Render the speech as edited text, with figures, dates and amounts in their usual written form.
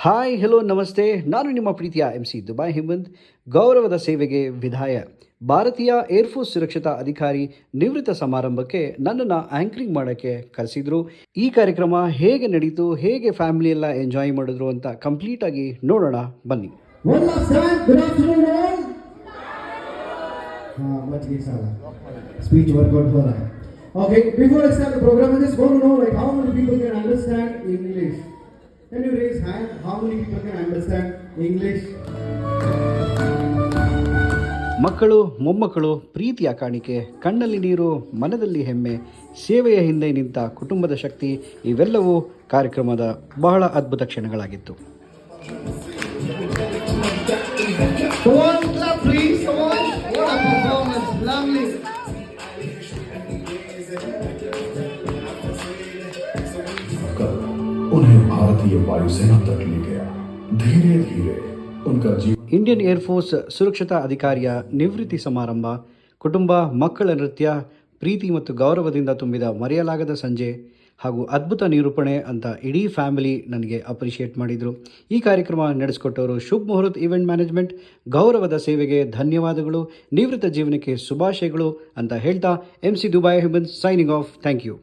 Hi hello ನಮಸ್ತೆ. ನಾನು ನಿಮ್ಮ ಪ್ರೀತಿಯ MC ದುಬೈ ಹೇಮಂತ್. ಗೌರವದ ಸೇವೆಗೆ ವಿದಾಯ. ಭಾರತೀಯ ಏರ್ಫೋರ್ಸ್ ಸುರಕ್ಷತಾ ಅಧಿಕಾರಿ ನಿವೃತ್ತ ಸಮಾರಂಭಕ್ಕೆ ನನ್ನನ್ನು ಆ್ಯಂಕರಿಂಗ್ ಮಾಡೋಕ್ಕೆ ಕರೆಸಿದ್ರು. ಈ ಕಾರ್ಯಕ್ರಮ ಹೇಗೆ ನಡೀತು, ಹೇಗೆ ಫ್ಯಾಮಿಲಿ ಎಲ್ಲ ಎಂಜಾಯ್ ಮಾಡಿದ್ರು ಅಂತ ಕಂಪ್ಲೀಟಾಗಿ ನೋಡೋಣ ಬನ್ನಿ. Speech workout for that. Okay, before I start the program, I just want to know like how many people can understand English. Can you raise hand? How many people can understand English? ಮಕ್ಕಳು, ಮೊಮ್ಮಕ್ಕಳು, ಪ್ರೀತಿಯ ಕಾಣಿಕೆ, ಕಣ್ಣಲ್ಲಿ ನೀರು, ಮನದಲ್ಲಿ ಹೆಮ್ಮೆ, ಸೇವೆಯ ಹಿಂದೆ ನಿಂತ ಕುಟುಂಬದ ಶಕ್ತಿ, ಇವೆಲ್ಲವೂ ಕಾರ್ಯಕ್ರಮದ ಬಹಳ ಅದ್ಭುತ ಕ್ಷಣಗಳಾಗಿತ್ತು. उन्हें भारतीय वायुसेना तक ले गया. धीरे धीरे उनका जीवन. ಇಂಡಿಯನ್ ಏರ್ಫೋರ್ಸ್ ಸುರಕ್ಷತಾ ಅಧಿಕಾರಿಯ ನಿವೃತ್ತಿ ಸಮಾರಂಭ, ಕುಟುಂಬ, ಮಕ್ಕಳ ನೃತ್ಯ, ಪ್ರೀತಿ ಮತ್ತು ಗೌರವದಿಂದ ತುಂಬಿದ ಮರೆಯಲಾಗದ ಸಂಜೆ ಹಾಗೂ ಅದ್ಭುತ ನಿರೂಪಣೆ ಅಂತ ಇಡೀ ಫ್ಯಾಮಿಲಿ ನನಗೆ ಅಪ್ರಿಷಿಯೇಟ್ ಮಾಡಿದರು. ಈ ಕಾರ್ಯಕ್ರಮ ನಡೆಸಿಕೊಟ್ಟವರು ಶುಭ್ ಮುಹೂರ್ತ್ ಈವೆಂಟ್ ಮ್ಯಾನೇಜ್ಮೆಂಟ್. ಗೌರವದ ಸೇವೆಗೆ ಧನ್ಯವಾದಗಳು, ನಿವೃತ್ತ ಜೀವನಕ್ಕೆ ಶುಭಾಶಯಗಳು ಅಂತ ಹೇಳ್ತಾ MC Dubai Hemant signing off. Thank you.